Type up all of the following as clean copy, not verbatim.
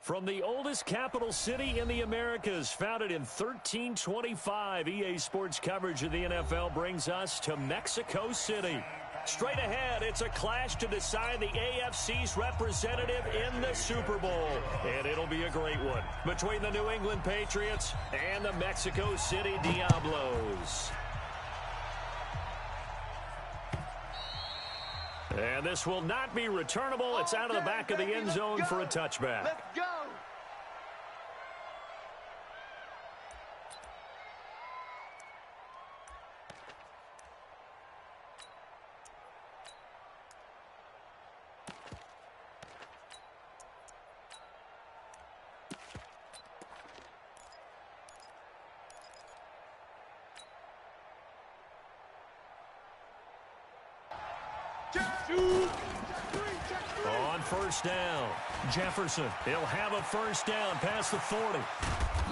From the oldest capital city in the Americas, founded in 1325, EA Sports coverage of the NFL brings us to Mexico City. Straight ahead, it's a clash to decide the AFC's representative in the Super Bowl. And it'll be a great one between the New England Patriots and the Mexico City Diablos. And this will not be returnable. It's out of the back of the end zone for a touchback. Let's go. On first down, Jefferson. He'll have a first down past the 40.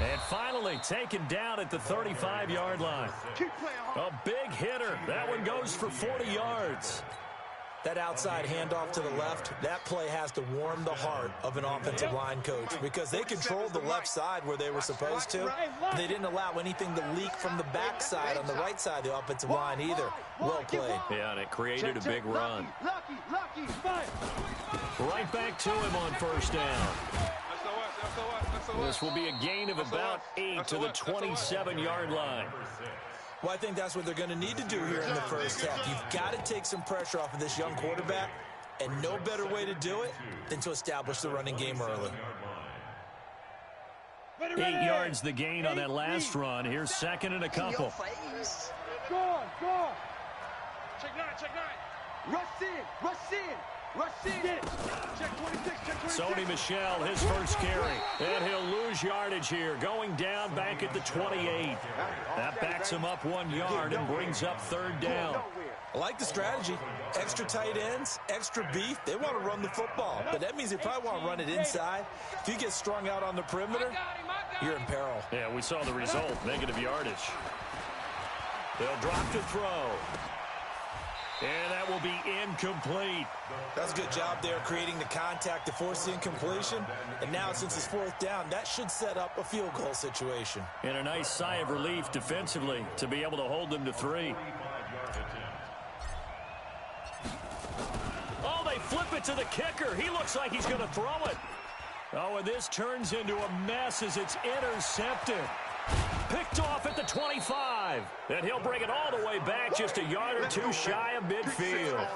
And finally taken down at the 35-yard line. A big hitter. That one goes for 40 yards. That outside handoff to the left, that play has to warm the heart of an offensive line coach because they controlled the left side where they were supposed to. They didn't allow anything to leak from the backside on the right side of the offensive line either. Well played. Yeah, and it created a big run. Right back to him on first down. This will be a gain of about 8 to the 27-yard line. Well, I think that's what they're going to need to do here in the first half. You've got to take some pressure off of this young quarterback, and no better way to do it than to establish the running game early. 8 yards the gain on that last run. Here's second and a couple. Go on. Check nine. Rush in. Check 26, check 26. Sony Michel, his first carry. And he'll lose yardage here, going down back at the 28. That backs him up 1 yard and brings up third down. I like the strategy. Extra tight ends, extra beef. They want to run the football, but that means they probably want to run it inside. If you get strung out on the perimeter, you're in peril. Yeah, we saw the result, negative yardage. They'll drop to throw. And that will be incomplete. That's a good job there creating the contact to force the incompletion. And now since it's fourth down, that should set up a field goal situation. And a nice sigh of relief defensively to be able to hold them to 3. Oh, they flip it to the kicker. He looks like he's going to throw it. Oh, and this turns into a mess as it's intercepted. Picked off at the 25. And he'll bring it all the way back just a yard or two shy of midfield.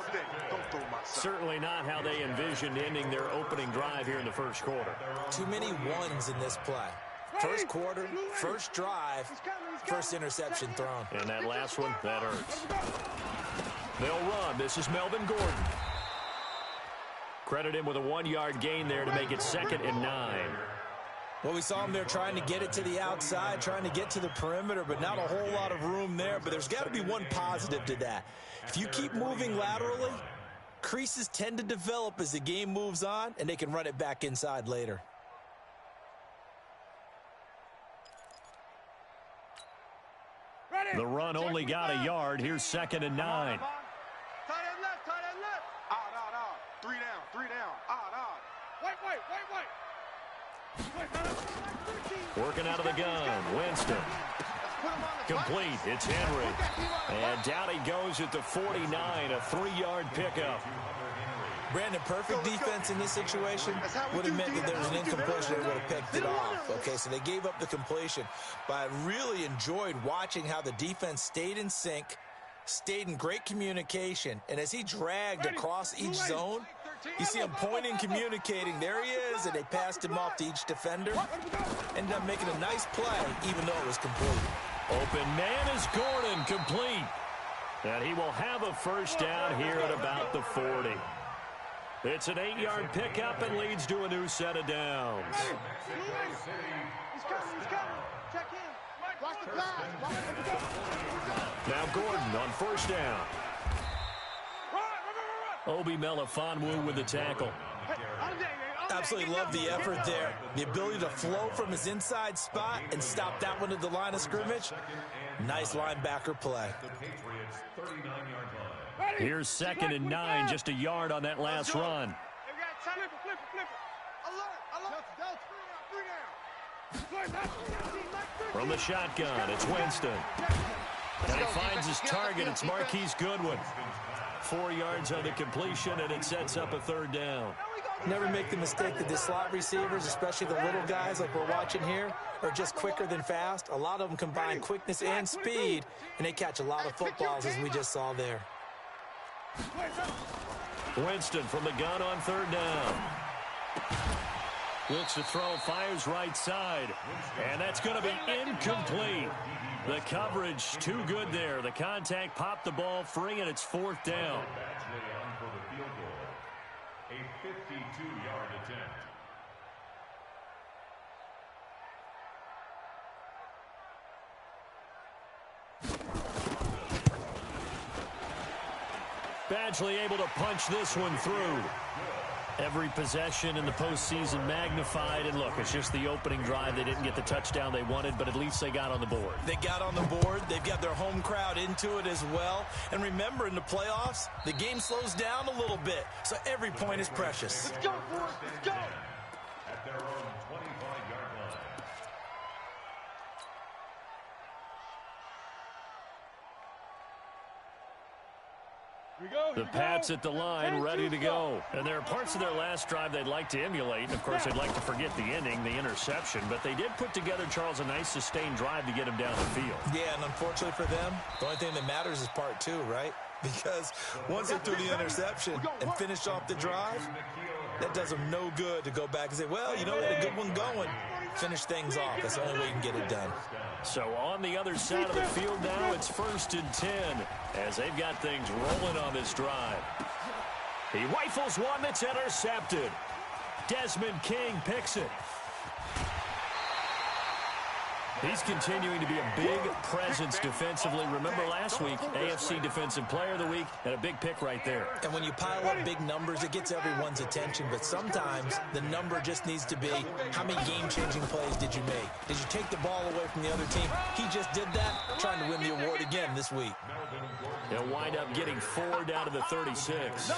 Certainly not how they envisioned ending their opening drive here in the first quarter. Too many ones in this play. First quarter, first drive, first interception thrown. And that last one, that hurts. They'll run. This is Melvin Gordon. Credit him with a 1-yard gain there to make it 2nd and 9. Well, we saw him there trying to get it to the outside, trying to get to the perimeter, but not a whole lot of room there. But there's got to be one positive to that. If you keep moving laterally, creases tend to develop as the game moves on, and they can run it back inside later. The run only got a yard. Here's 2nd and 9. Tight end left. Out. 3 down. Out. Wait. Working out of the gun. Winston. Complete. It's Henry. And down he goes at the 49. A 3-yard pickup. Brandon, perfect defense in this situation would have meant that there was an incompletion. They would have picked it off. Okay, so they gave up the completion. But I really enjoyed watching how the defense stayed in sync, stayed in great communication. And as he dragged across each zone, you see him pointing, communicating. There he is, and they passed him off to each defender. Ended up making a nice play, even though it was complete. Open man is Gordon, complete. And he will have a first down here at about the 40. It's an 8-yard pickup and leads to a new set of downs. He's coming. Check in. Watch the pass. Now Gordon on first down. Obi Melifonwu with the tackle. Absolutely love the effort there. The ability to flow from his inside spot and stop that one at the line of scrimmage. Nice linebacker play. Here's 2nd and 9, just a yard on that last run. Flip it. Alert. From the shotgun, it's Winston. And he finds his target. It's Marquise Goodwin. 4 yards on the completion, and it sets up a third down. Never make the mistake that the slot receivers, especially the little guys like we're watching here, are just quicker than fast. A lot of them combine quickness and speed, and they catch a lot of footballs, as we just saw there. Winston from the gun on third down. Looks to throw, fires right side, and that's going to be incomplete. The coverage too good there. The contact popped the ball free, and it's fourth down. A 52-yard attempt. Badgley able to punch this one through. Every possession in the postseason magnified, and look, it's just the opening drive. They didn't get the touchdown they wanted, but at least they got on the board. They got on the board. They've got their home crowd into it as well. And remember, in the playoffs, the game slows down a little bit, so every point is precious. Let's go, boys. Let's go. At their own 25-yard line. The Pats at the line, ready to go. And there are parts of their last drive they'd like to emulate. And, of course, they'd like to forget the ending, the interception. But they did put together, Charles, a nice sustained drive to get him down the field. Yeah, and unfortunately for them, the only thing that matters is part two, right? Because once they threw the interception and finished off the drive, that does them no good to go back and say, well, you know, they had a good one going. Finish things off. That's the only way you can get it done. So on the other side of the field now, it's 1st and 10 as they've got things rolling on this drive. He rifles one that's intercepted. Desmond King picks it. He's continuing to be a big presence defensively. Remember last week, AFC Defensive Player of the Week, and a big pick right there. And when you pile up big numbers, it gets everyone's attention. But sometimes the number just needs to be, how many game-changing plays did you make? Did you take the ball away from the other team? He just did that, trying to win the award again this week. He'll wind up getting 4 down to the 36.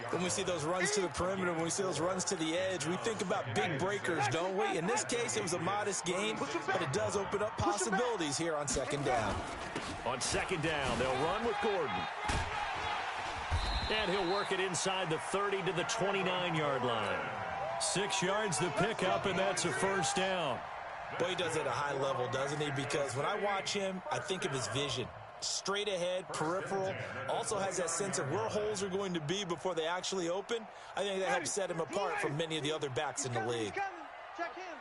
When we see those runs to the perimeter, when we see those runs to the edge, we think about big breakers, don't we? In this case, it was a modest gain, but it does open up possibilities here on second down. On second down, they'll run with Gordon. And he'll work it inside the 30 to the 29-yard line. 6 yards the pickup, and that's a first down. Boy, he does it at a high level, doesn't he? Because when I watch him, I think of his vision. Straight ahead, peripheral, also has that sense of where holes are going to be before they actually open. I think that helps set him apart from many of the other backs in the league. Check him.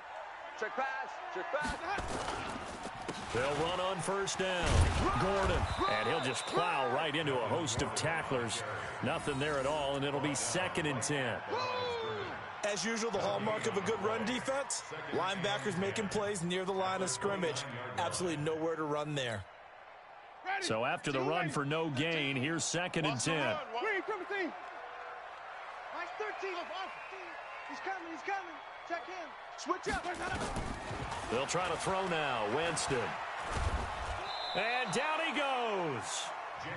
Check pass. Check pass. They'll run on first down. Gordon, and he'll just plow right into a host of tacklers. Nothing there at all, and it'll be 2nd and 10. As usual, the hallmark of a good run defense, linebackers making plays near the line of scrimmage. Absolutely nowhere to run there. So after the run for no gain, here's 2nd and 10. Nice 13. He's coming. He's coming. Check him. Switch up. They'll try to throw now. Winston. And down he goes.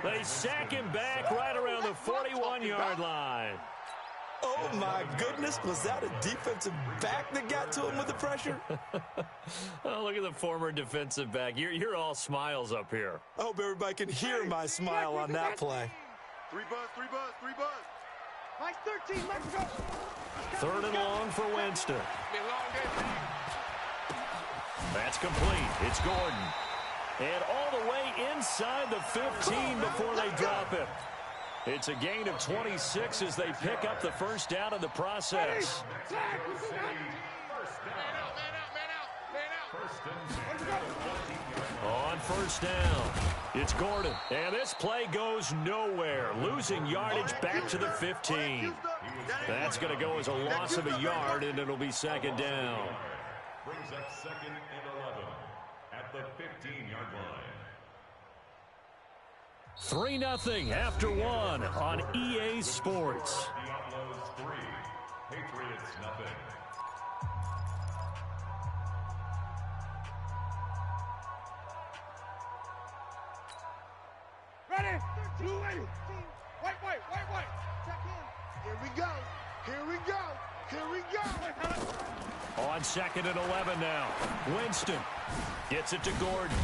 They sack him back right around the 41-yard line. Oh, my goodness. Was that a defensive back that got to him with the pressure? Oh, look at the former defensive back. You're all smiles up here. I hope everybody can hear my smile on that play. 3 buzz. Nice 13. Let's go. 3rd and long for Winston. That's complete. It's Gordon. And all the way inside the 15 before they drop it. It's a gain of 26 as they pick up the first down in the process. On first down, it's Gordon. And this play goes nowhere. Losing yardage back to the 15. That's going to go as a loss of a yard, and it'll be 2nd down. Brings up 2nd and 11 at the 15-yard line. 3-0 after 1 on EA Sports. The Outlaws 3, Patriots nothing. Ready? Blue lady. White. Check him. Here we go. Here we go. On 2nd and 11 now. Winston gets it to Gordon.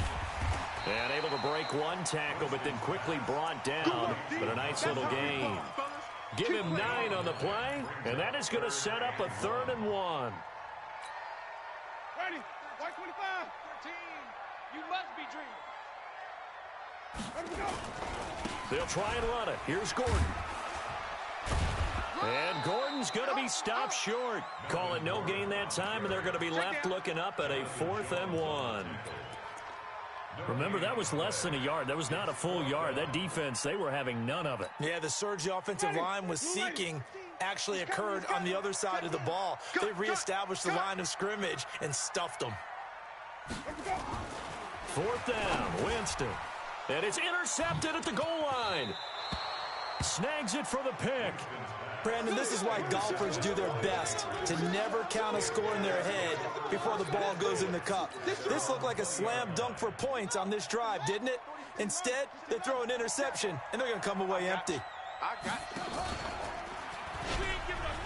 And able to break one tackle, but then quickly brought down. But a nice little gain. Give him 9 on the play, and that is going to set up a 3rd and 1. Ready. White 25. 13. You must be dreaming. Let me go. They'll try and run it. Here's Gordon. And Gordon's going to be stopped short. Call it no gain that time, and they're going to be left looking up at a 4th and 1. Remember, that was less than a yard. That was not a full yard. That defense, they were having none of it. Yeah, the surge the offensive line was seeking actually occurred on the other side of the ball. They reestablished the line of scrimmage and stuffed them. 4th down, Winston. And it's intercepted at the goal line. Snags it for the pick. Brandon, this is why golfers do their best to never count a score in their head before the ball goes in the cup. This looked like a slam dunk for points on this drive, didn't it? Instead, they throw an interception, and they're going to come away empty. I got you. We ain't giving up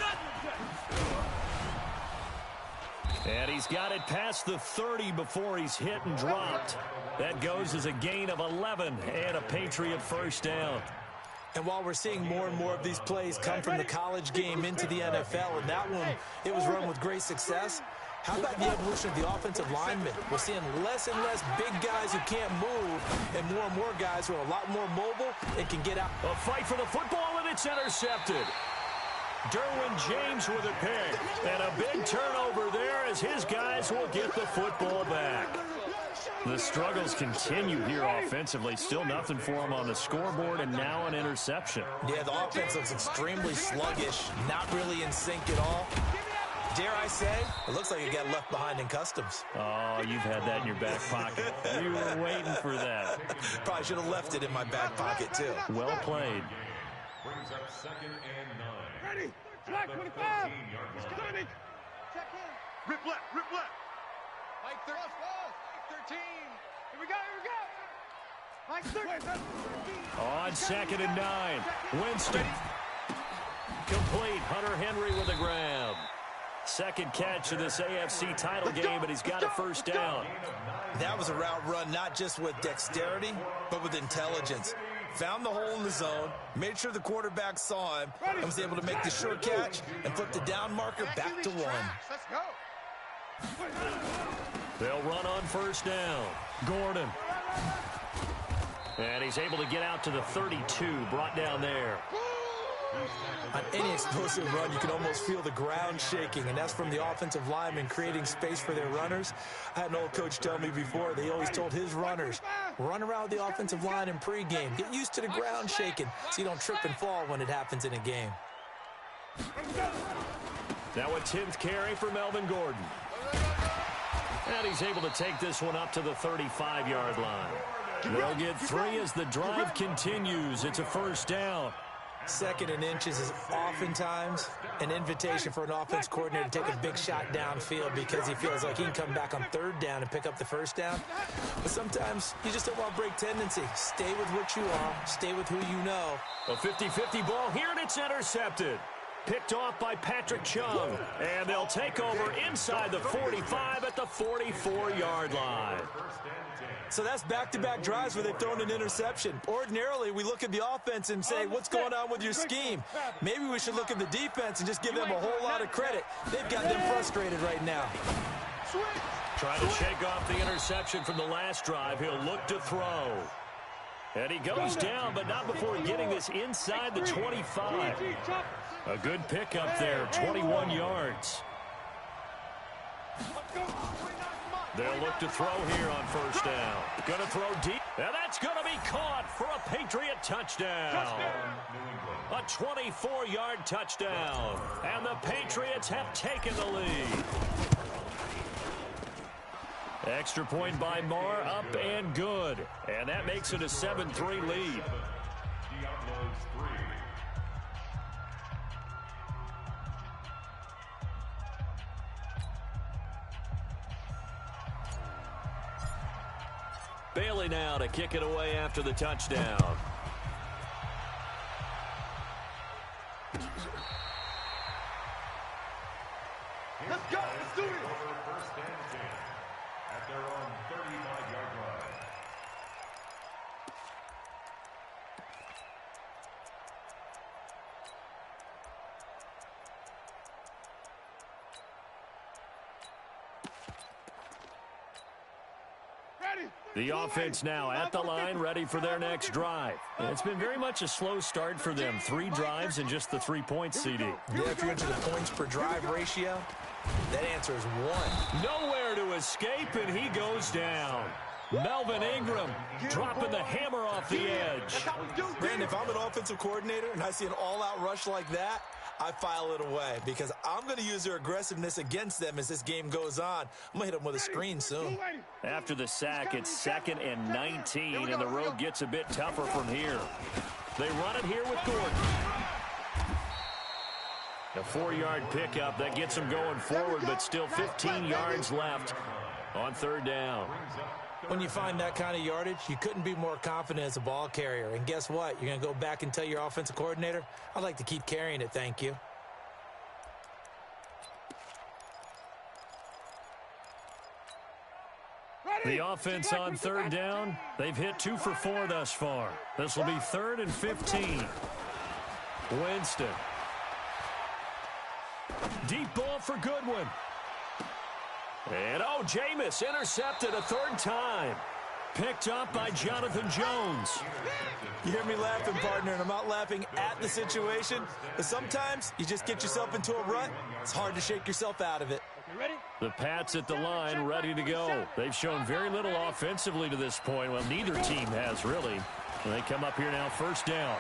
nothing. And he's got it past the 30 before he's hit and dropped. That goes as a gain of 11 and a Patriot 1st down. And while we're seeing more and more of these plays come from the college game into the NFL, and that one, it was run with great success, how about the evolution of the offensive linemen? We're seeing less and less big guys who can't move and more guys who are a lot more mobile and can get out. A fight for the football, and it's intercepted. Derwin James with a pick. And a big turnover there as his guys will get the football back. The struggles continue here offensively. Still nothing for them on the scoreboard, and now an interception. Yeah, the offense looks extremely sluggish, not really in sync at all. Dare I say, it looks like it got left behind in customs. Oh, you've had that in your back pocket. You were waiting for that. Probably should have left it in my back pocket, too. Well played. Brings up 2nd and 9. Ready. Flag 25. He's coming. Check in. Rip left. Rip left. Mike 13. Here we go. Mike 13. On 2nd and 9. Winston. Complete. Hunter Henry with a grab. Second catch of this AFC title game, but he's got a 1st down. That was a route run, not just with dexterity, but with intelligence. Found the hole in the zone, made sure the quarterback saw him, and was able to make the sure catch and flip the down marker back to 1. Let's go. They'll run on 1st down. Gordon. And he's able to get out to the 32, brought down there. On any explosive run, you can almost feel the ground shaking, and that's from the offensive linemen creating space for their runners. I had an old coach tell me before, they always told his runners, run around the offensive line in pregame. Get used to the ground shaking so you don't trip and fall when it happens in a game. Now a 10th carry for Melvin Gordon. And he's able to take this one up to the 35-yard line. They'll get 3 as the drive continues. It's a 1st down. 2nd and inches is oftentimes an invitation for an offense coordinator to take a big shot downfield because he feels like he can come back on 3rd down and pick up the 1st down. But sometimes you just don't want break tendency. Stay with what you are. Stay with who you know. A 50-50 ball here, and it's intercepted. Picked off by Patrick Chung. And they'll take over inside the 45 at the 44-yard line. So that's back-to-back drives where they've thrown an interception. Ordinarily, we look at the offense and say, what's going on with your scheme? Maybe we should look at the defense and just give them a whole lot of credit. They've got them frustrated right now. Trying to shake off the interception from the last drive. He'll look to throw. And he goes down, but not before getting this inside the 25. A good pickup there, 21 yards. They'll look to throw here on 1st down. Going to throw deep. And that's going to be caught for a Patriot touchdown. A 24-yard touchdown. And the Patriots have taken the lead. Extra point by Marr, up and good. And that makes it a 7-3 lead. Bailey now to kick it away after the touchdown. The offense now at the line, ready for their next drive. It's been very much a slow start for them. 3 drives and just the 3 points, CD. Yeah, if you're into the points per drive ratio, that answer is 1. Nowhere to escape, and he goes down. Melvin Ingram dropping the hammer off the edge. Brandon, if I'm an offensive coordinator and I see an all-out rush like that, I file it away because I'm going to use their aggressiveness against them as this game goes on. I'm going to hit them with a screen soon. After the sack, it's 2nd and 19, and the road gets a bit tougher from here. They run it here with Gordon. A 4-yard pickup that gets them going forward, but still 15 yards left on 3rd down. When you find that kind of yardage, you couldn't be more confident as a ball carrier. And guess what? You're going to go back and tell your offensive coordinator, I'd like to keep carrying it, thank you. The offense on 3rd down, they've hit 2 for 4 thus far. This will be 3rd and 15. Winston. Deep ball for Goodwin. And, Jameis intercepted a 3rd time. Picked up by Jonathan Jones. You hear me laughing, partner, and I'm not laughing at the situation. But sometimes you just get yourself into a rut. It's hard to shake yourself out of it. The Pats at the line, ready to go. They've shown very little offensively to this point. Well, neither team has, really. They come up here now, 1st down.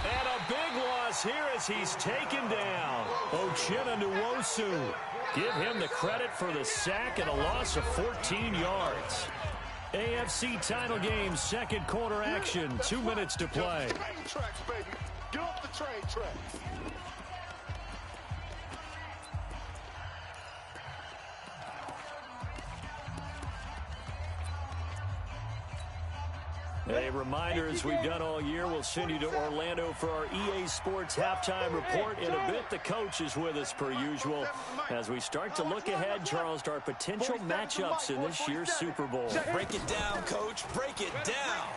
And a big loss here as he's taken down. Uchenna Nwosu. Give him the credit for the sack and a loss of 14 yards. AFC title game, 2nd quarter action. 2 minutes to play. Train tracks, baby. Get off the train tracks. A reminder, as we've done all year, we'll send you to Orlando for our EA Sports halftime report. In a bit, the coach is with us per usual. As we start to look ahead, Charles, to our potential matchups in this year's Super Bowl. Break it down, Coach. Break it down.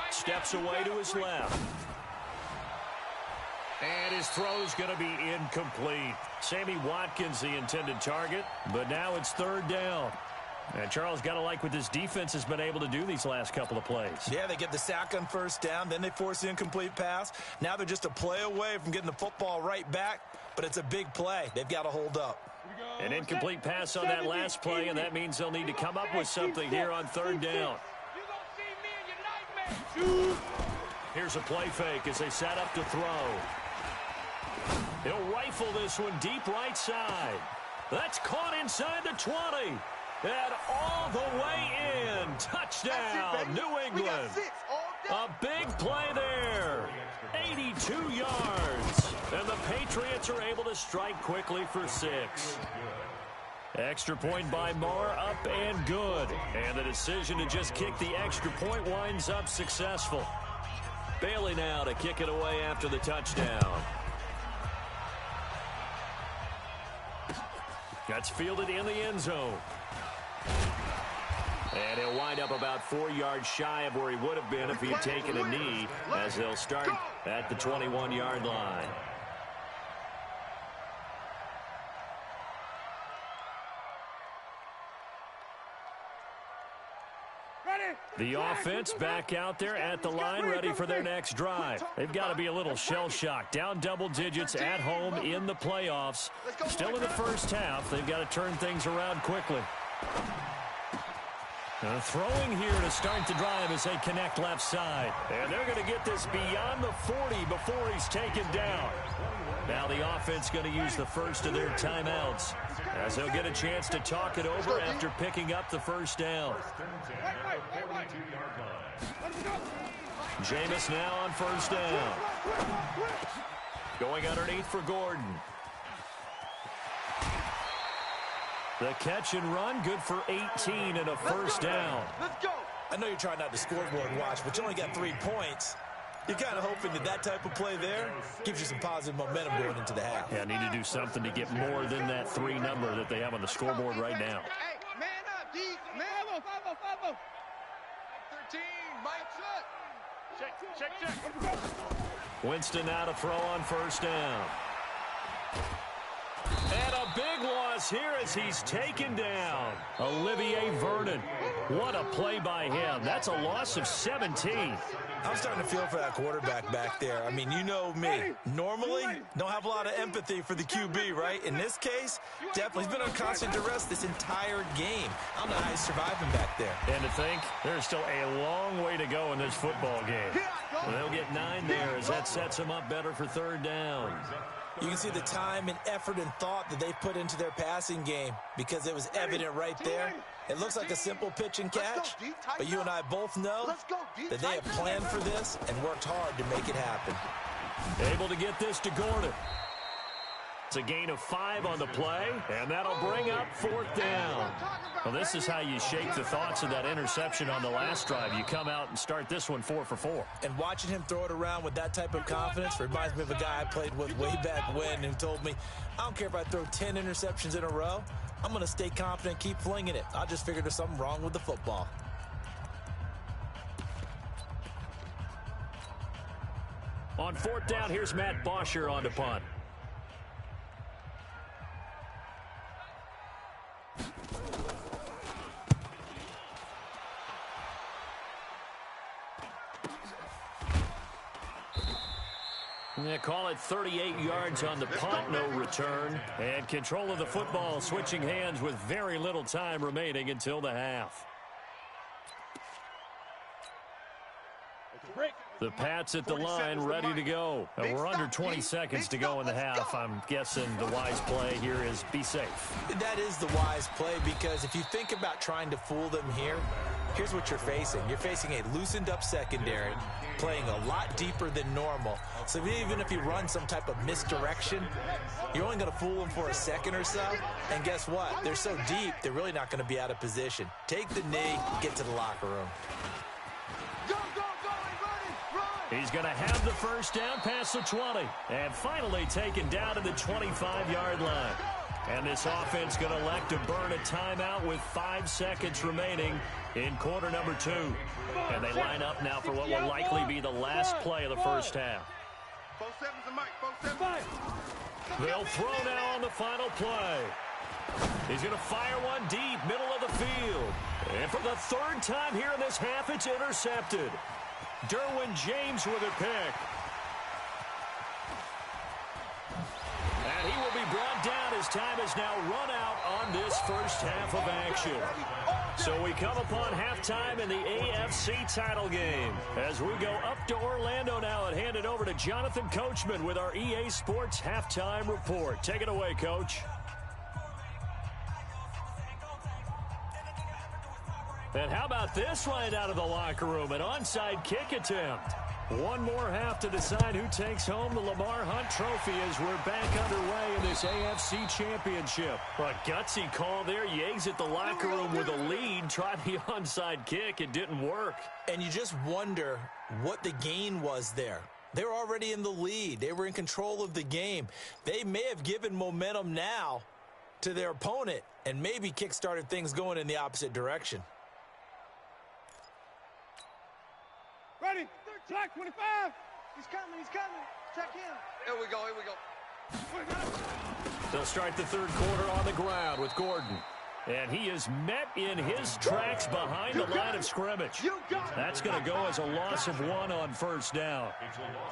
Steps away to his left. And his throw's going to be incomplete. Sammy Watkins, the intended target, but now it's 3rd down. And Charles, got to like what this defense has been able to do these last couple of plays. Yeah, they get the sack on 1st down, then they force the incomplete pass. Now they're just a play away from getting the football right back, but it's a big play. They've got to hold up. An incomplete pass on that last play, and that means they'll need to come up with something here on 3rd down. Here's a play fake as they set up to throw. He'll rifle this one deep right side. That's caught inside the 20. And all the way in. Touchdown, New England. A big play there. 82 yards. And the Patriots are able to strike quickly for 6. Extra point by Marr, up and good. And the decision to just kick the extra point winds up successful. Bailey now to kick it away after the touchdown. That's fielded in the end zone. And he'll wind up about 4 yards shy of where he would have been if he had taken a knee, as they'll start at the 21-yard line. The offense back out there at the line, ready for their next drive. They've got to be a little shell-shocked. Down double digits at home in the playoffs. Still in the 1st half. They've got to turn things around quickly. Throwing here to start the drive as they connect left side. And they're going to get this beyond the 40 before he's taken down. Now the offense going to use the first of their timeouts, as they'll get a chance to talk it over after picking up the 1st down. Jameis now on 1st down. Going underneath for Gordon. The catch and run, good for 18 and a 1st down. I know you're trying not to scoreboard watch, but you only got 3 points. You're kind of hoping that type of play there gives you some positive momentum going into the half. Yeah, need to do something to get more than that 3 number that they have on the scoreboard right now. Hey, man up, D. Man up. 13, Mike, check. Winston now to throw on 1st down. And a big loss here as he's taken down. Olivier Vernon. What a play by him. That's a loss of 17. I'm starting to feel for that quarterback back there. I mean, you know me. Normally, don't have a lot of empathy for the QB, right? In this case, definitely. He's been on constant duress this entire game. I don't know how he's surviving back there. And to think, there's still a long way to go in this football game. They'll get 9 there as that sets them up better for 3rd down. You can see the time and effort and thought that they've put into their passing game because it was evident right there. It looks like a simple pitch and catch, but you and I both know that they have planned for this and worked hard to make it happen. Able to get this to Gordon. It's a gain of 5 on the play, and that'll bring up 4th down. Well, this is how you shake the thoughts of that interception on the last drive. You come out and start this one 4 for 4. And watching him throw it around with that type of confidence reminds me of a guy I played with way back when who told me, I don't care if I throw 10 interceptions in a row, I'm going to stay confident and keep flinging it. I just figured there's something wrong with the football. On 4th down, here's Matt Bosher on the punt. Yeah, call it 38 yards on the punt, no return. And control of the football switching hands with very little time remaining until the half. The Pats at the line, ready to go. And we're under 20 seconds to go in the half. I'm guessing the wise play here is be safe. That is the wise play because if you think about trying to fool them here, here's what you're facing. You're facing a loosened up secondary, playing a lot deeper than normal. So even if you run some type of misdirection, you're only going to fool them for a second or so. And guess what? They're so deep, they're really not going to be out of position. Take the knee, get to the locker room. He's going to have the first down past the 20. And finally taken down to the 25-yard line. And this offense going to elect to burn a timeout with 5 seconds remaining in quarter number 2. And they line up now for what will likely be the last play of the first half. They'll throw now on the final play. He's going to fire one deep, middle of the field. And for the 3rd time here in this half, it's intercepted. Derwin James with a pick. And he will be brought down as time has now run out on this first half of action. So we come upon halftime in the AFC title game. As we go up to Orlando now and hand it over to Jonathan Coachman with our EA Sports halftime report. Take it away, Coach. And how about this right out of the locker room? An onside kick attempt. One more half to decide who takes home the Lamar Hunt Trophy as we're back underway in this AFC Championship. A gutsy call there. You exit the locker room with a lead. Tried the onside kick. It didn't work. And you just wonder what the gain was there. They were already in the lead. They were in control of the game. They may have given momentum now to their opponent and maybe kick-started things going in the opposite direction. Ready, track 25. He's coming. Check in. Here we go. They'll start the 3rd quarter on the ground with Gordon. And he is met in his tracks behind the line of scrimmage. That's going to go as a loss of 1 on first down.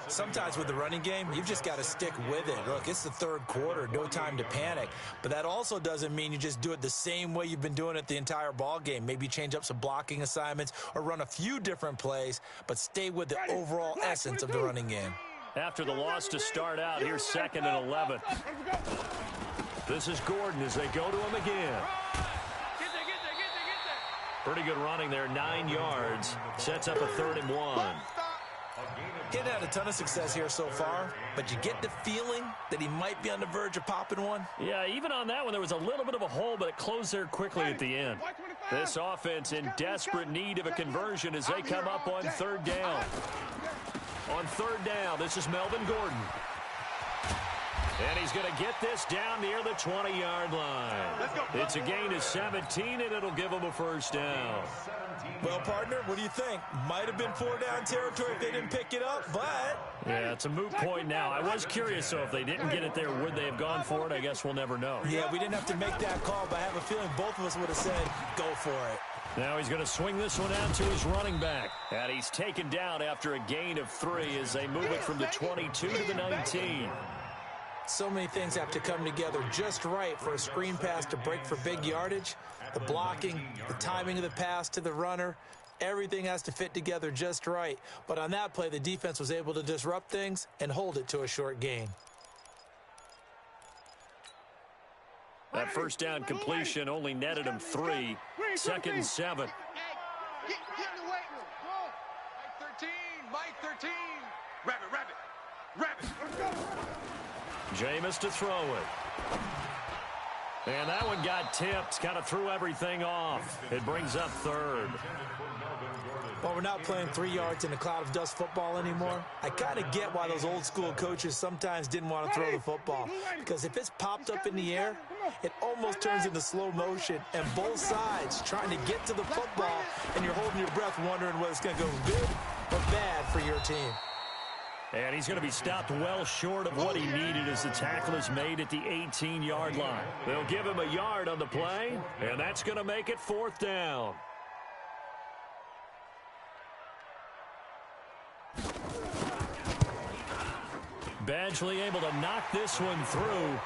Sometimes with the running game, you've just got to stick with it. Look, it's the 3rd quarter, no time to panic. But that also doesn't mean you just do it the same way you've been doing it the entire ball game. Maybe change up some blocking assignments or run a few different plays, but stay with the overall essence of the running game. After the loss to start out, here's 2nd and 11. This is Gordon as they go to him again. Pretty good running there, 9 yards. Sets up a 3rd and 1. He hadn't had a ton of success here so far, but you get the feeling that he might be on the verge of popping one. Yeah, even on that one, there was a little bit of a hole, but it closed there quickly at the end. This offense in desperate need of a conversion as they come up on 3rd down. On 3rd down, this is Melvin Gordon. And he's going to get this down near the 20-yard line. It's a gain of 17, and it'll give him a first down. Well, partner, what do you think? Might have been 4-down territory if they didn't pick it up, but... Yeah, it's a moot point now. I was curious, so if they didn't get it there, would they have gone for it? I guess we'll never know. Yeah, we didn't have to make that call, but I have a feeling both of us would have said, go for it. Now he's going to swing this one out to his running back. And he's taken down after a gain of 3 as they move it from the 22 to the 19. So many things have to come together just right for a screen pass to break for big yardage. The blocking, the timing of the pass to the runner, everything has to fit together just right. But on that play, the defense was able to disrupt things and hold it to a short gain. That first down completion only netted him 3. 2nd and 7. Get in the weight room. Go. Mike 13. Rabbit. Let's go. Jameis to throw it. And that one got tipped. Kind of threw everything off. It brings up 3rd. Well, we're not playing 3 yards in a cloud of dust football anymore. I kind of get why those old school coaches sometimes didn't want to throw the football. Because if it's popped up in the air, it almost turns into slow motion. And both sides trying to get to the football, and you're holding your breath wondering whether it's going to go good or bad for your team. And he's going to be stopped well short of what he needed as the tackle is made at the 18-yard line. They'll give him a yard on the play, and that's going to make it 4th down. Badgley able to knock this one through.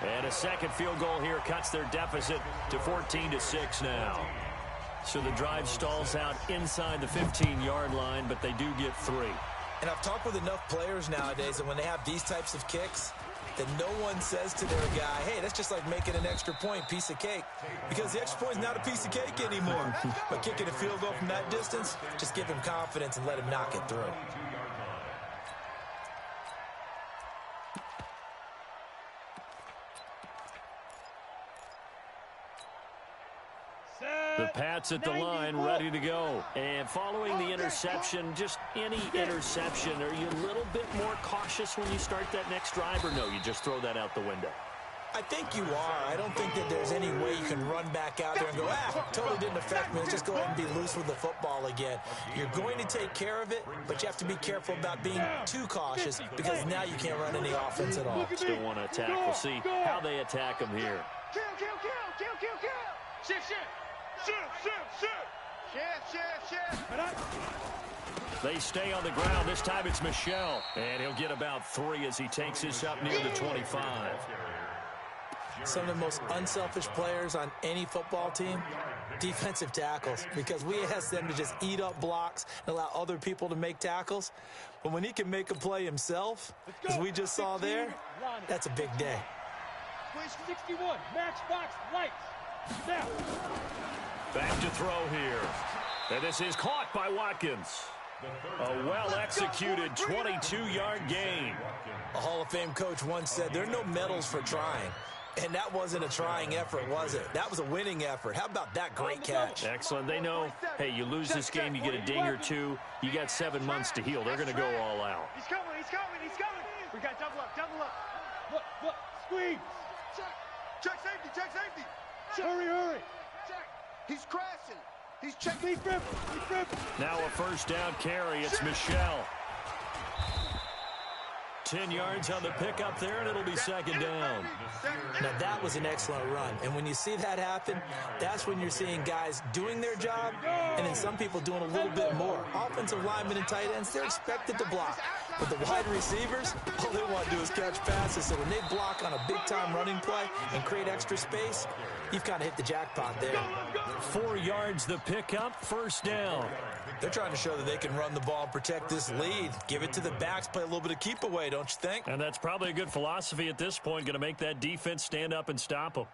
And a second field goal here cuts their deficit to 14-6 now. So the drive stalls out inside the 15-yard line, but they do get 3. And I've talked with enough players nowadays that when they have these types of kicks, that no one says to their guy, hey, that's just like making an extra point, piece of cake. Because the extra point is not a piece of cake anymore. But kicking a field goal from that distance, just give him confidence and let him knock it through. The Pats at the line, ready to go. And following the interception, just any interception, are you a little bit more cautious when you start that next drive, or no, you just throw that out the window? I think you are. I don't think that there's any way you can run back out there and go, totally didn't affect me. Let's just go ahead and be loose with the football again. You're going to take care of it, but you have to be careful about being too cautious because now you can't run any offense at all. Still want to attack. We'll see how they attack them here. Kill. Shift. They stay on the ground. This time it's Michel. And he'll get about 3 as he takes this up near the 25. Some of the most unselfish players on any football team, defensive tackles, because we ask them to just eat up blocks and allow other people to make tackles. But when he can make a play himself, as we just saw there, that's a big day. 61, matchbox lights. Now. Back to throw here. And this is caught by Watkins. A well-executed 22-yard gain. A Hall of Fame coach once said, there are no medals for trying. And that wasn't a trying effort, was it? That was a winning effort. How about that great catch? Excellent. They know, hey, you lose this game, you get a ding or 2. You got 7 months to heal. They're going to go all out. He's coming. We got double up. Look, squeeze. Check safety. Hurry. Check. He's crashing. He's checking. He's ripping. Now a first down carry. It's Michel. 10 yards on the pickup there, and it'll be 2nd down. Now, that was an excellent run. And when you see that happen, that's when you're seeing guys doing their job and then some people doing a little bit more. Offensive linemen and tight ends, they're expected to block. But the wide receivers, all they want to do is catch passes. So when they block on a big-time running play and create extra space, you've kind of hit the jackpot there. 4 yards the pickup, first down. They're trying to show that they can run the ball and protect this lead. Give it to the backs, play a little bit of keep away, don't you think? And that's probably a good philosophy at this point, going to make that defense stand up and stop them.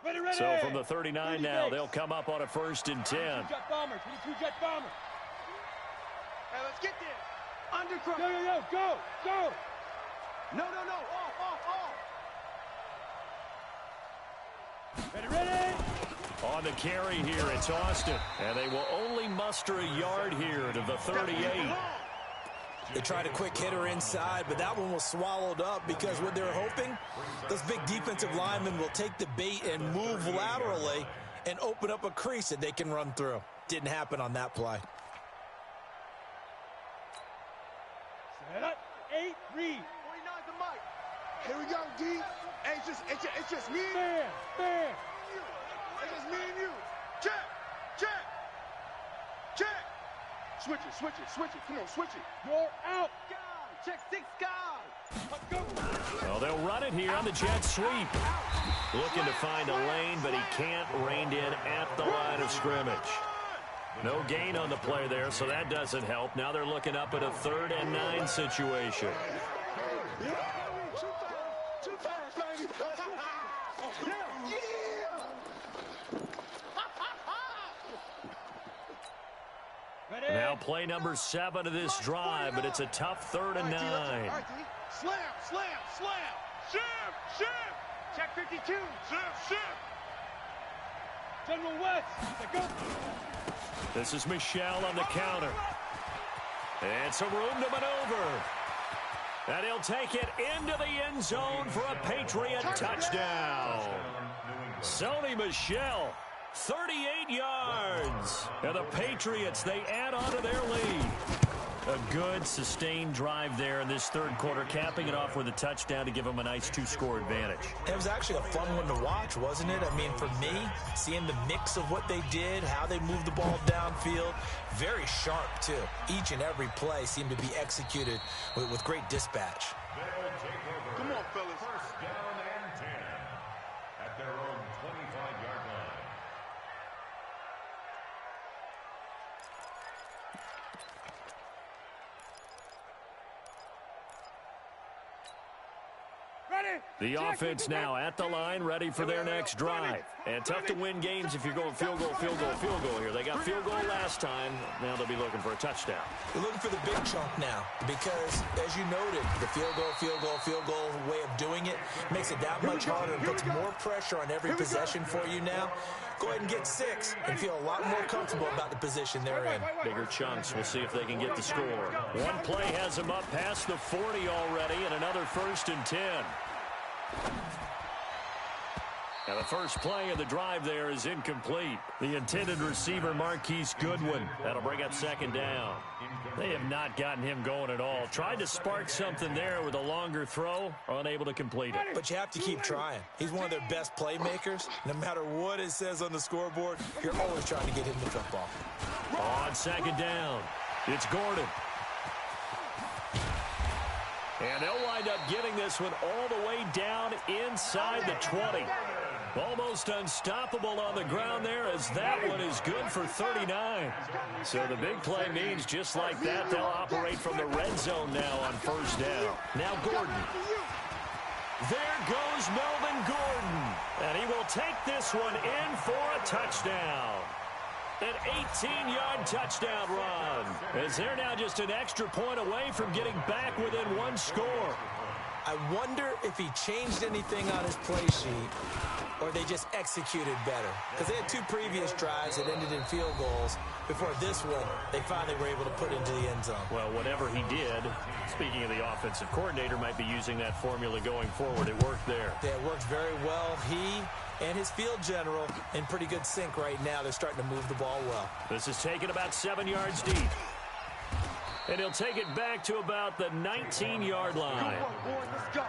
Ready. So from the 39 now, they'll come up on a 1st and 10. 22 jet bombers. Hey, let's get there. Undercross. Go. No. Off. Ready. On the carry here, it's Austin. And they will only muster a yard here to the 38. They tried a quick hitter inside, but that one was swallowed up because what they're hoping, those big defensive linemen will take the bait and move laterally and open up a crease that they can run through. Didn't happen on that play. Set up, 8, read. 49's the mic. Here we go, D. Hey, it's just me. Bam. It's just me and you. Check. Switch it. Come on, switch it. You're out. Check 6 guys. Let's go. Well, they'll run it here on the jet sweep. Looking to find a lane, but he can't. Reined in at the line of scrimmage. No gain on the play there, so that doesn't help. Now they're looking up at a 3rd and 9 situation. Now play number 7 of this drive, but it's a tough 3rd and 9. Slam. Shift. Check 52. Shift. General West. Go. This is Michelle on the counter. And some room to maneuver. And he'll take it into the end zone for a Patriot touchdown. Sony Michel, 38 yards. And the Patriots, they add on to their lead. A good, sustained drive there in this 3rd quarter, capping it off with a touchdown to give them a nice 2-score advantage. It was actually a fun one to watch, wasn't it? I mean, for me, seeing the mix of what they did, how they moved the ball downfield, very sharp, too. Each and every play seemed to be executed with great dispatch. Come on, fellas. 1st down and 10 at their own 25-yard line. The offense now at the line, ready for their next drive. And tough to win games if you're going field goal here. They got field goal last time. Now they'll be looking for a touchdown. They're looking for the big chunk now because, as you noted, the field goal way of doing it makes it that much harder and puts more pressure on every possession for you now. Go ahead and get 6 and feel a lot more comfortable about the position they're in. Bigger chunks. We'll see if they can get the score. One play has them up past the 40 already, and another 1st and 10. Now the first play of the drive there is incomplete. The intended receiver, Marquise Goodwin. That'll bring up 2nd down. They have not gotten him going at all. Tried to spark something there with a longer throw, unable to complete it. But you have to keep trying. He's one of their best playmakers. No matter what it says on the scoreboard, you're always trying to get him the football. On 2nd down, it's Gordon. And they'll wind up getting this one all the way down inside the 20. Almost unstoppable on the ground there as that one is good for 39. So the big play means just like that, they'll operate from the red zone now on 1st down. Now Gordon. There goes Melvin Gordon. And he will take this one in for a touchdown. An 18-yard touchdown run. As they're now just an extra point away from getting back within 1 score. I wonder if he changed anything on his play sheet or they just executed better. Because they had 2 previous drives that ended in field goals. Before this one, they finally were able to put into the end zone. Well, whatever he did, speaking of the offensive coordinator, might be using that formula going forward. It worked there. Yeah, it worked very well. He and his field general in pretty good sync right now. They're starting to move the ball well. This is taken about 7 yards deep. And he'll take it back to about the 19-yard line. Come on, boys, let's go.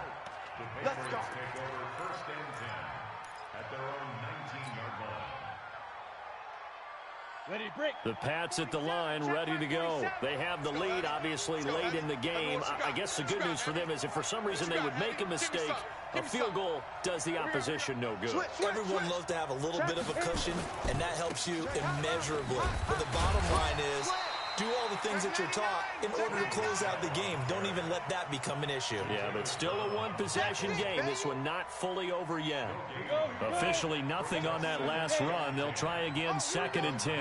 Let's go. Take over 1st and 10 at their own 19-yard line. Ready, break. The Pats at the line, ready to go. They have the lead, obviously, late in the game. I guess the good news for them is if for some reason they would make a mistake, a field goal does the opposition no good. Everyone loves to have a little bit of a cushion, and that helps you immeasurably. But the bottom line is, do all the things that you're taught in order to close out the game. Don't even let that become an issue. Yeah, but still a one-possession game. This one not fully over yet. Officially nothing on that last run. They'll try again, 2nd and 10.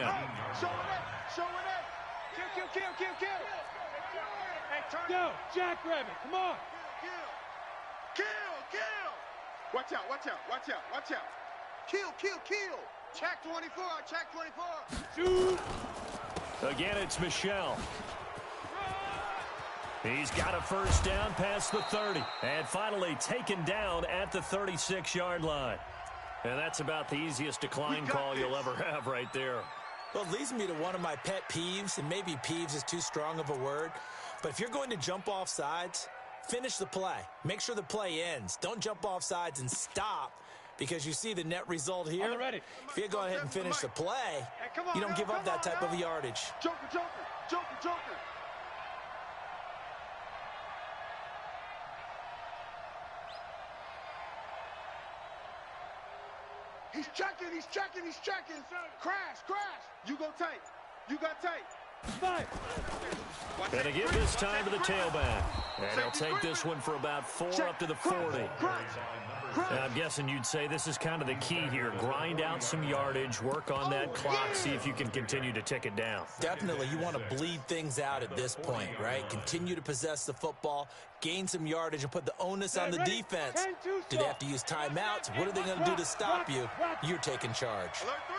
Show it up. Kill. Hey, turn. Go, Jackrabbit, come on. Kill. Watch out. Kill. Check 24. Shoot. Again, it's Michelle. He's got a first down past the 30. And finally taken down at the 36-yard line. And that's about the easiest decline call you'll ever have right there. Well, it leads me to one of my pet peeves, and maybe peeves is too strong of a word. But if you're going to jump off sides, finish the play. Make sure the play ends. Don't jump off sides and stop because you see the net result here. If you go ahead and finish the play, you don't give up that type of yardage. Joker, Joker, Joker, Joker. He's checking, he's checking, he's checking. Crash, crash. You go tight. You got tight. Gonna give this time to the tailback. And he'll take this one for about 4 up to the 40. And I'm guessing you'd say this is kind of the key here. Grind out some yardage, work on that clock, see if you can continue to tick it down. Definitely, you want to bleed things out at this point, right? Continue to possess the football, gain some yardage, and put the onus on the defense. Do they have to use timeouts? What are they going to do to stop you? You're taking charge. Alert 3.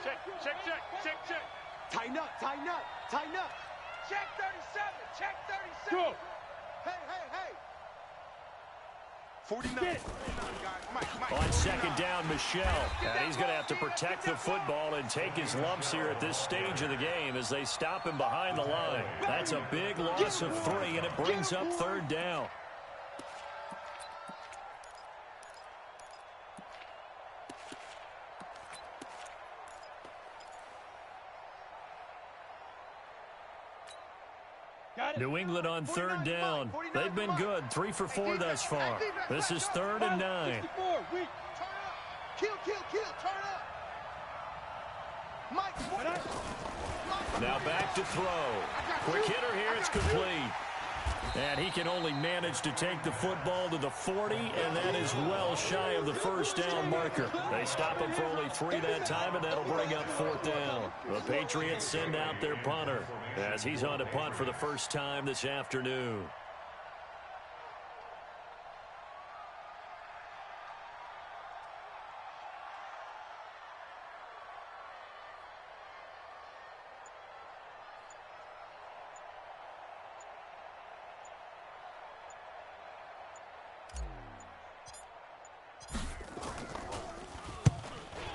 Check, check, check, check, check. Tighten up, tighten up, tighten up. Check 37, check 37. Go. Hey, hey, hey. 49. On second down, Michelle. And he's going to have to protect the football and take his lumps here at this stage of the game as they stop him behind the line. That's a big loss of 3, and it brings up third down. New England on third down. They've been good, 3 for 4 thus far. This is 3rd and 9. Kill, kill, kill, turn up. Mike. Now back to throw. Quick hitter here, it's complete. And he can only manage to take the football to the 40, and that is well shy of the first down marker. They stop him for only 3 that time, and that'll bring up 4th down. The Patriots send out their punter as he's on to punt for the first time this afternoon.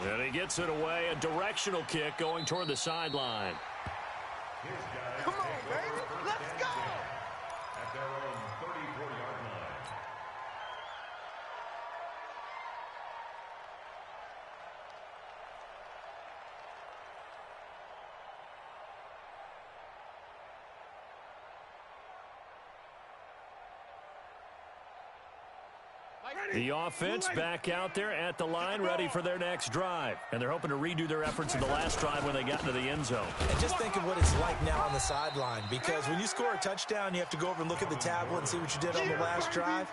And he gets it away, a directional kick going toward the sideline. Come on, baby. Let's go. At their own 34-yard line. The offense back out there at the line, ready for their next drive. And they're hoping to redo their efforts in the last drive when they got into the end zone. And just think of what it's like now on the sideline, because when you score a touchdown, you have to go over and look at the tablet and see what you did on the last drive.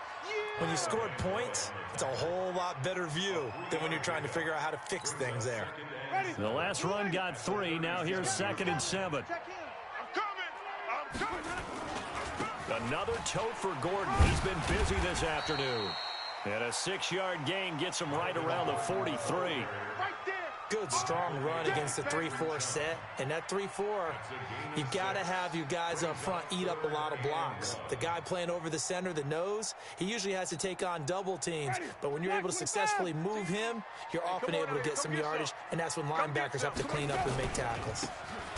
When you scored points, it's a whole lot better view than when you're trying to figure out how to fix things there. The last run got 3. Now here's 2nd and 7. I'm coming. Another tote for Gordon. He's been busy this afternoon. And a 6-yard gain gets him right around the 43. Right there. Good, strong run against the 3-4 set. And that 3-4, you've got to have your guys up front eat up a lot of blocks. The guy playing over the center, the nose, he usually has to take on double teams. But when you're able to successfully move him, you're often able to get some yardage, and that's when linebackers have to clean up and make tackles.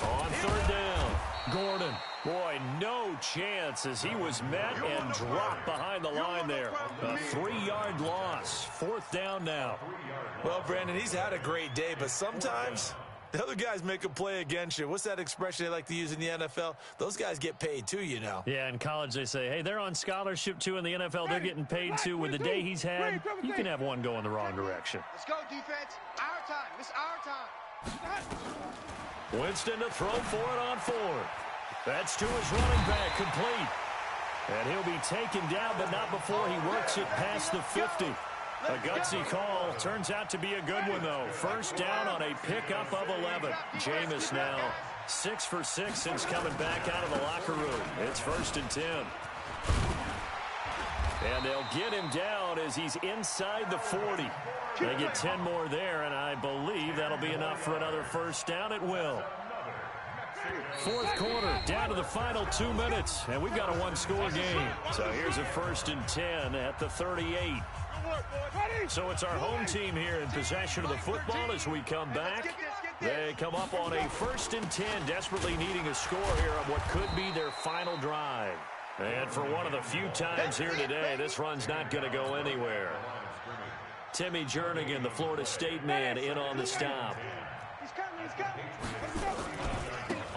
On 3rd down, Gordon. Boy, no chance as he was met and dropped behind the line there. A 3-yard loss. 4th down now. Well, Brandon, he's had a great day, but sometimes the other guys make a play against you. What's that expression they like to use in the NFL? Those guys get paid too, you know. Yeah, in college they say, hey, they're on scholarship too. In the NFL, they're getting paid too. With the day he's had, you can have one go in the wrong direction. Let's go, defense. Our time. It's our time. Winston to throw for it on 4th. That's to his running back, complete. And he'll be taken down, but not before he works it past the 50. A gutsy call. Turns out to be a good one, though. First down on a pickup of 11. Jameis now 6 for 6 since coming back out of the locker room. It's 1st and 10. And they'll get him down as he's inside the 40. They get 10 more there, and I believe that'll be enough for another first down. It will. Fourth quarter, down to the final 2 minutes, and we've got a one-score game. So here's a 1st and 10 at the 38. So it's our home team here in possession of the football as we come back. They come up on a 1st and 10, desperately needing a score here on what could be their final drive. And for one of the few times here today, this run's not going to go anywhere. Timmy Jernigan, the Florida State man, in on the stop.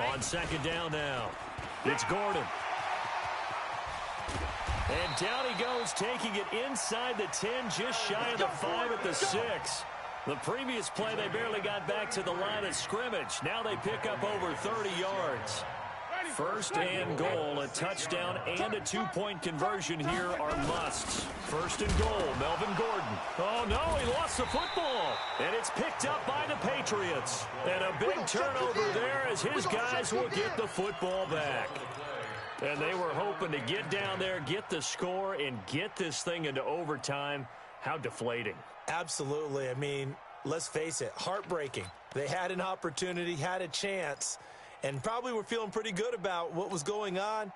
On 2nd down now, it's Gordon. And down he goes, taking it inside the 10, just shy of the 5 at the 6. The previous play, they barely got back to the line of scrimmage. Now they pick up over 30 yards. 1st and goal, a touchdown and a 2-point conversion here are musts. 1st and goal, Melvin Gordon. Oh, no, he lost the football. And it's picked up by the Patriots. And a big turnover there as his guys will get the football back. And they were hoping to get down there, get the score, and get this thing into overtime. How deflating. Absolutely. I mean, let's face it, heartbreaking. They had an opportunity, had a chance, and probably were feeling pretty good about what was going on,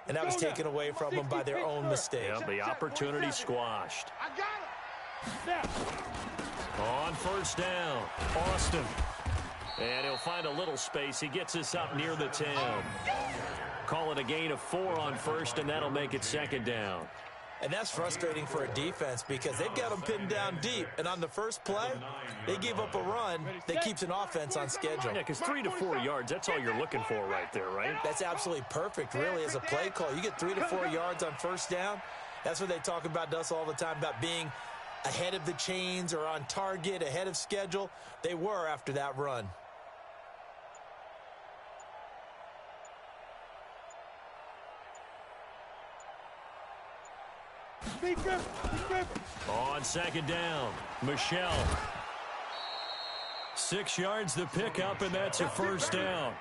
and that was taken away from them by their own mistake. Yeah, the opportunity squashed. On 1st down, Austin. And he'll find a little space. He gets us up near the 10. Call it a gain of 4 on 1st, and that'll make it 2nd down. And that's frustrating for a defense because they've got them pinned down deep. And on the first play, they gave up a run that keeps an offense on schedule. Yeah, because 3 to 4 yards, that's all you're looking for right there, right? That's absolutely perfect, really, as a play call. You get 3 to 4 yards on 1st down. That's what they talk about us all the time, about being ahead of the chains or on target, ahead of schedule. They were after that run. On 2nd down, Michelle. 6 yards to pick up, and that's a 1st down.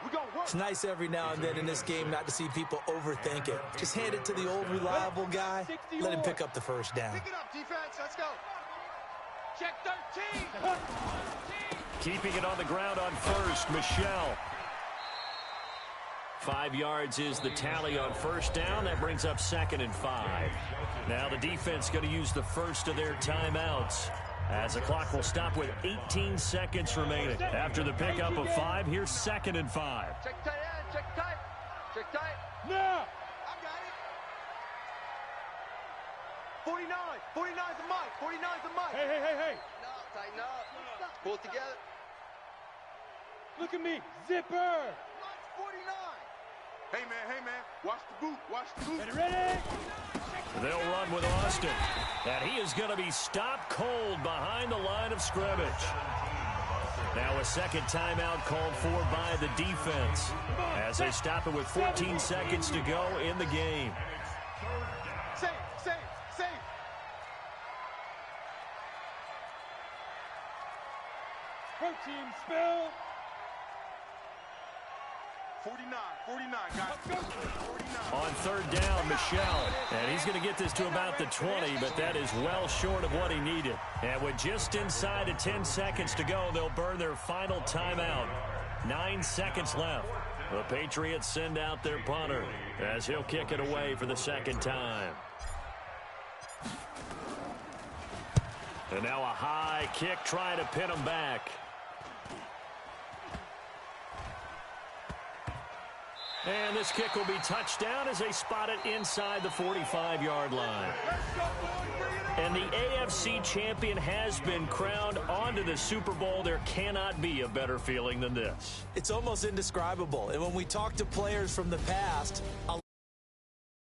It's nice every now and then in this game not to see people overthink it. Just hand it to the old reliable guy. Let him pick up the 1st down. Pick it up, defense. Let's go. Check 13. Keeping it on the ground on 1st, Michelle. 5 yards is the tally on 1st down. That brings up 2nd and 5. Now the defense going to use the first of their timeouts as the clock will stop with 18 seconds remaining. After the pickup of 5, here's 2nd and 5. Check tight end. Check tight. Check tight. No. I got it. 49. 49's the mic. 49's the mic. Hey. No, tighten up. Pull it together. Look at me. Zipper. Mike's 49. Hey, man. Watch the boot. Watch the boot. Ready? They'll run with Austin. And he is going to be stopped cold behind the line of scrimmage. Now a second timeout called for by the defense as they stop it with 14 seconds to go in the game. Safe. Protein spill. 49, guys. 49. On 3rd down, Michelle. And he's going to get this to about the 20, but that is well short of what he needed. And with just inside of 10 seconds to go, they'll burn their final timeout. 9 seconds left. The Patriots send out their punter as he'll kick it away for the 2nd time. And now a high kick trying to pin him back. And this kick will be touched down as they spot it inside the 45-yard line. And the AFC champion has been crowned onto the Super Bowl. There cannot be a better feeling than this. It's almost indescribable. And when we talk to players from the past, a